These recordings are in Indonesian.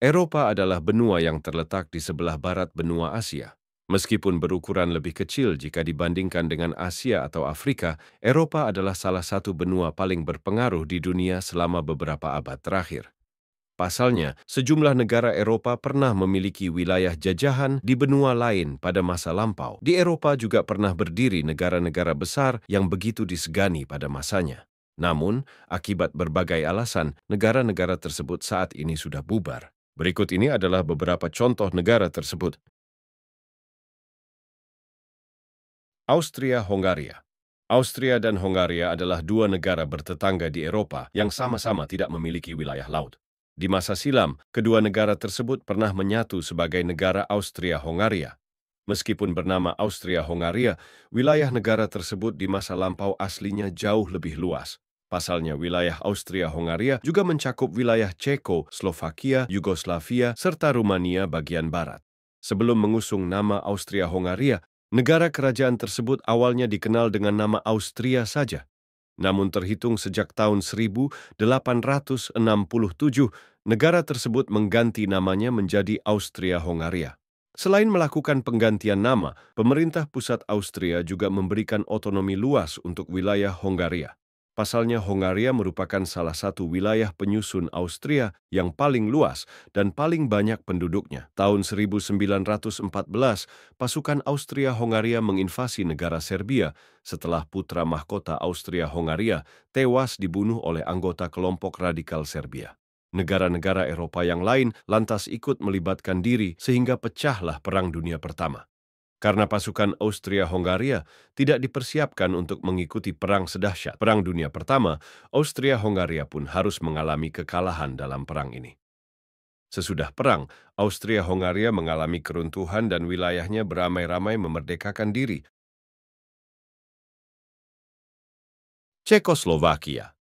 Eropa adalah benua yang terletak di sebelah barat benua Asia. Meskipun berukuran lebih kecil jika dibandingkan dengan Asia atau Afrika, Eropa adalah salah satu benua paling berpengaruh di dunia selama beberapa abad terakhir. Pasalnya, sejumlah negara Eropa pernah memiliki wilayah jajahan di benua lain pada masa lampau. Di Eropa juga pernah berdiri negara-negara besar yang begitu disegani pada masanya. Namun, akibat berbagai alasan, negara-negara tersebut saat ini sudah bubar. Berikut ini adalah beberapa contoh negara tersebut. Austria-Hongaria. Austria dan Hongaria adalah dua negara bertetangga di Eropa yang sama-sama tidak memiliki wilayah laut. Di masa silam, kedua negara tersebut pernah menyatu sebagai negara Austria-Hongaria. Meskipun bernama Austria-Hongaria, wilayah negara tersebut di masa lampau aslinya jauh lebih luas. Pasalnya, wilayah Austria-Hongaria juga mencakup wilayah Ceko, Slovakia, Yugoslavia, serta Rumania bagian barat. Sebelum mengusung nama Austria-Hongaria, negara kerajaan tersebut awalnya dikenal dengan nama Austria saja. Namun terhitung sejak tahun 1867, negara tersebut mengganti namanya menjadi Austria-Hongaria. Selain melakukan penggantian nama, pemerintah pusat Austria juga memberikan otonomi luas untuk wilayah Hongaria. Pasalnya, Hongaria merupakan salah satu wilayah penyusun Austria yang paling luas dan paling banyak penduduknya. Tahun 1914, pasukan Austria-Hongaria menginvasi negara Serbia setelah putra mahkota Austria-Hongaria tewas dibunuh oleh anggota kelompok radikal Serbia. Negara-negara Eropa yang lain lantas ikut melibatkan diri sehingga pecahlah Perang Dunia Pertama. Karena pasukan Austria-Hongaria tidak dipersiapkan untuk mengikuti perang sedahsyat Perang Dunia Pertama, Austria-Hongaria pun harus mengalami kekalahan dalam perang ini. Sesudah perang, Austria-Hongaria mengalami keruntuhan dan wilayahnya beramai-ramai memerdekakan diri. Cekoslovakia.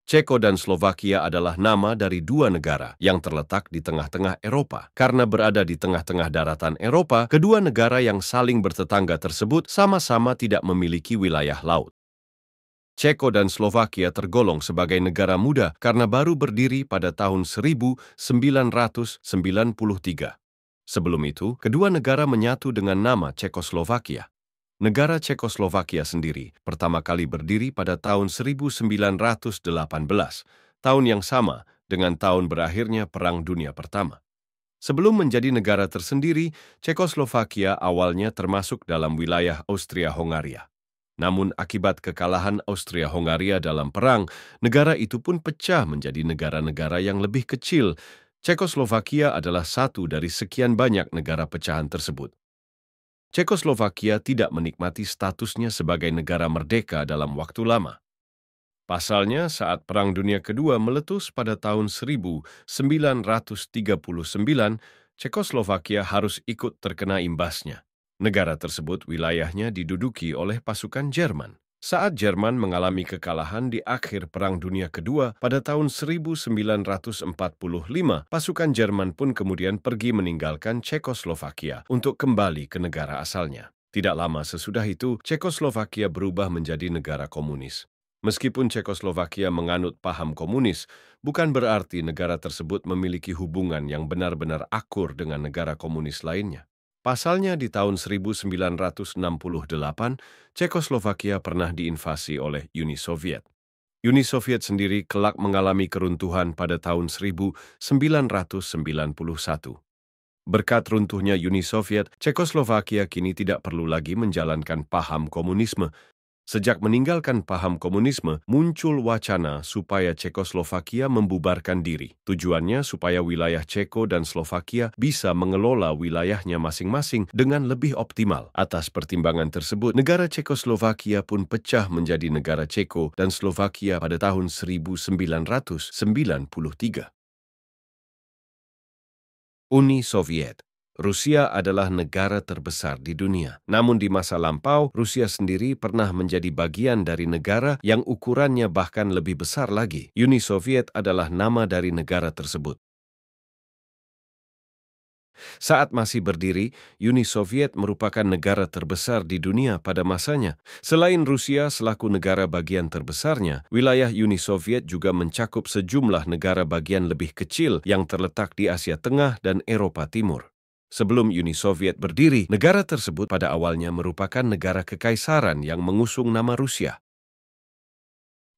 Ceko dan Slovakia adalah nama dari dua negara yang terletak di tengah-tengah Eropa. Karena berada di tengah-tengah daratan Eropa, kedua negara yang saling bertetangga tersebut sama-sama tidak memiliki wilayah laut. Ceko dan Slovakia tergolong sebagai negara muda karena baru berdiri pada tahun 1993. Sebelum itu, kedua negara menyatu dengan nama Cekoslovakia. Negara Cekoslovakia sendiri pertama kali berdiri pada tahun 1918, tahun yang sama dengan tahun berakhirnya Perang Dunia Pertama. Sebelum menjadi negara tersendiri, Cekoslovakia awalnya termasuk dalam wilayah Austria-Hongaria. Namun akibat kekalahan Austria-Hongaria dalam perang, negara itu pun pecah menjadi negara-negara yang lebih kecil. Cekoslovakia adalah satu dari sekian banyak negara pecahan tersebut. Cekoslovakia tidak menikmati statusnya sebagai negara merdeka dalam waktu lama. Pasalnya, saat Perang Dunia Kedua meletus pada tahun 1939, Cekoslovakia harus ikut terkena imbasnya. Negara tersebut wilayahnya diduduki oleh pasukan Jerman. Saat Jerman mengalami kekalahan di akhir Perang Dunia Kedua pada tahun 1945, pasukan Jerman pun kemudian pergi meninggalkan Cekoslovakia untuk kembali ke negara asalnya. Tidak lama sesudah itu, Cekoslovakia berubah menjadi negara komunis. Meskipun Cekoslovakia menganut paham komunis, bukan berarti negara tersebut memiliki hubungan yang benar-benar akur dengan negara komunis lainnya. Pasalnya di tahun 1968, Cekoslovakia pernah diinvasi oleh Uni Soviet. Uni Soviet sendiri kelak mengalami keruntuhan pada tahun 1991. Berkat runtuhnya Uni Soviet, Cekoslovakia kini tidak perlu lagi menjalankan paham komunisme. Sejak meninggalkan paham komunisme, muncul wacana supaya Cekoslovakia membubarkan diri. Tujuannya supaya wilayah Ceko dan Slovakia bisa mengelola wilayahnya masing-masing dengan lebih optimal. Atas pertimbangan tersebut, negara Cekoslovakia pun pecah menjadi negara Ceko dan Slovakia pada tahun 1993. Uni Soviet. Rusia adalah negara terbesar di dunia. Namun di masa lampau, Rusia sendiri pernah menjadi bagian dari negara yang ukurannya bahkan lebih besar lagi. Uni Soviet adalah nama dari negara tersebut. Saat masih berdiri, Uni Soviet merupakan negara terbesar di dunia pada masanya. Selain Rusia selaku negara bagian terbesarnya, wilayah Uni Soviet juga mencakup sejumlah negara bagian lebih kecil yang terletak di Asia Tengah dan Eropa Timur. Sebelum Uni Soviet berdiri, negara tersebut pada awalnya merupakan negara kekaisaran yang mengusung nama Rusia.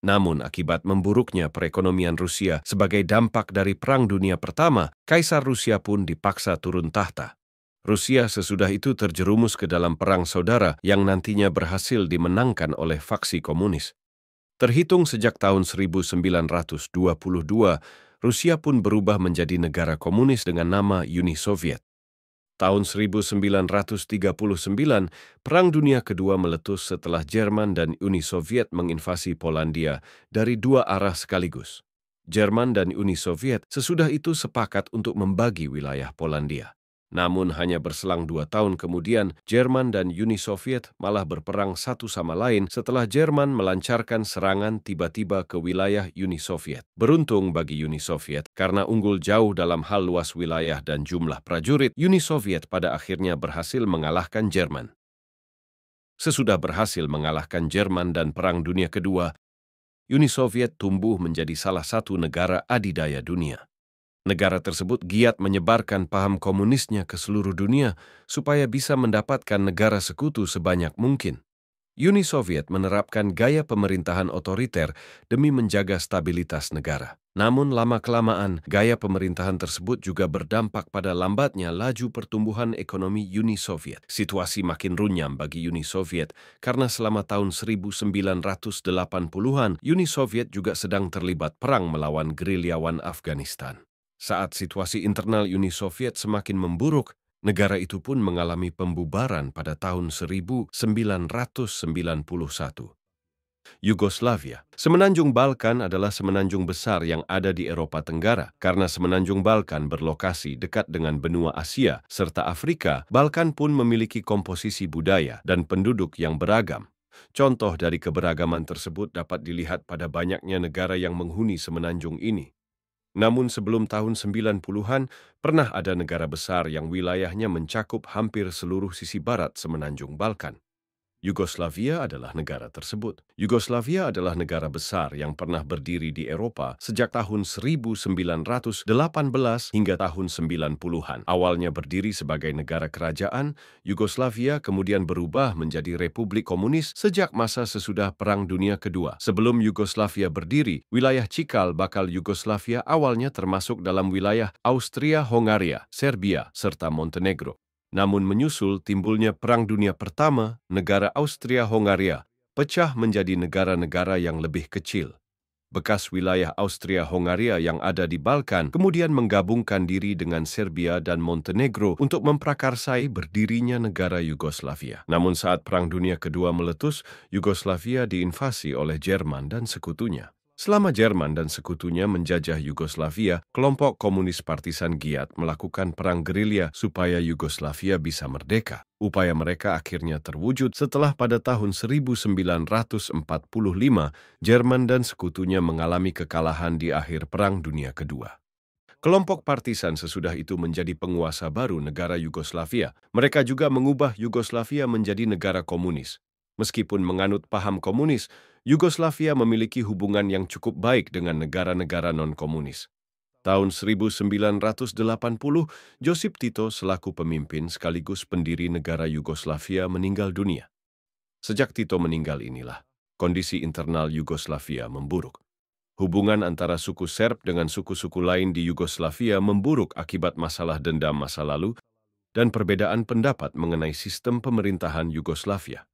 Namun akibat memburuknya perekonomian Rusia sebagai dampak dari Perang Dunia Pertama, Kaisar Rusia pun dipaksa turun tahta. Rusia sesudah itu terjerumus ke dalam perang saudara yang nantinya berhasil dimenangkan oleh faksi komunis. Terhitung sejak tahun 1922, Rusia pun berubah menjadi negara komunis dengan nama Uni Soviet. Tahun 1939, Perang Dunia Kedua meletus setelah Jerman dan Uni Soviet menginvasi Polandia dari dua arah sekaligus. Jerman dan Uni Soviet sesudah itu sepakat untuk membagi wilayah Polandia. Namun hanya berselang 2 tahun kemudian, Jerman dan Uni Soviet malah berperang satu sama lain setelah Jerman melancarkan serangan tiba-tiba ke wilayah Uni Soviet. Beruntung bagi Uni Soviet, karena unggul jauh dalam hal luas wilayah dan jumlah prajurit, Uni Soviet pada akhirnya berhasil mengalahkan Jerman. Sesudah berhasil mengalahkan Jerman dan Perang Dunia Kedua, Uni Soviet tumbuh menjadi salah satu negara adidaya dunia. Negara tersebut giat menyebarkan paham komunisnya ke seluruh dunia supaya bisa mendapatkan negara sekutu sebanyak mungkin. Uni Soviet menerapkan gaya pemerintahan otoriter demi menjaga stabilitas negara. Namun lama-kelamaan, gaya pemerintahan tersebut juga berdampak pada lambatnya laju pertumbuhan ekonomi Uni Soviet. Situasi makin runyam bagi Uni Soviet karena selama tahun 1980-an, Uni Soviet juga sedang terlibat perang melawan gerilyawan Afghanistan. Saat situasi internal Uni Soviet semakin memburuk, negara itu pun mengalami pembubaran pada tahun 1991. Yugoslavia. Semenanjung Balkan adalah semenanjung besar yang ada di Eropa Tenggara. Karena semenanjung Balkan berlokasi dekat dengan benua Asia serta Afrika, Balkan pun memiliki komposisi budaya dan penduduk yang beragam. Contoh dari keberagaman tersebut dapat dilihat pada banyaknya negara yang menghuni semenanjung ini. Namun sebelum tahun 90-an, pernah ada negara besar yang wilayahnya mencakup hampir seluruh sisi barat semenanjung Balkan. Yugoslavia adalah negara tersebut. Yugoslavia adalah negara besar yang pernah berdiri di Eropa sejak tahun 1918 hingga tahun 90-an. Awalnya berdiri sebagai negara kerajaan, Yugoslavia kemudian berubah menjadi republik komunis sejak masa sesudah Perang Dunia Kedua. Sebelum Yugoslavia berdiri, wilayah cikal bakal Yugoslavia awalnya termasuk dalam wilayah Austria-Hongaria, Serbia, serta Montenegro. Namun menyusul timbulnya Perang Dunia Pertama, negara Austria-Hongaria pecah menjadi negara-negara yang lebih kecil. Bekas wilayah Austria-Hongaria yang ada di Balkan kemudian menggabungkan diri dengan Serbia dan Montenegro untuk memprakarsai berdirinya negara Yugoslavia. Namun saat Perang Dunia Kedua meletus, Yugoslavia diinvasi oleh Jerman dan sekutunya. Selama Jerman dan sekutunya menjajah Yugoslavia, kelompok komunis partisan giat melakukan perang gerilya supaya Yugoslavia bisa merdeka. Upaya mereka akhirnya terwujud setelah pada tahun 1945 Jerman dan sekutunya mengalami kekalahan di akhir Perang Dunia Kedua. Kelompok partisan sesudah itu menjadi penguasa baru negara Yugoslavia. Mereka juga mengubah Yugoslavia menjadi negara komunis. Meskipun menganut paham komunis, Yugoslavia memiliki hubungan yang cukup baik dengan negara-negara non-komunis. Tahun 1980, Josip Tito selaku pemimpin sekaligus pendiri negara Yugoslavia meninggal dunia. Sejak Tito meninggal inilah, kondisi internal Yugoslavia memburuk. Hubungan antara suku Serb dengan suku-suku lain di Yugoslavia memburuk akibat masalah dendam masa lalu dan perbedaan pendapat mengenai sistem pemerintahan Yugoslavia.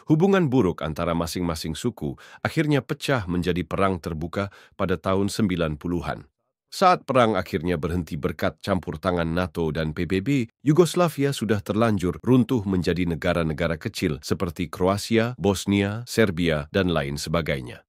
Hubungan buruk antara masing-masing suku akhirnya pecah menjadi perang terbuka pada tahun 90-an. Saat perang akhirnya berhenti berkat campur tangan NATO dan PBB, Yugoslavia sudah terlanjur runtuh menjadi negara-negara kecil seperti Kroasia, Bosnia, Serbia, dan lain sebagainya.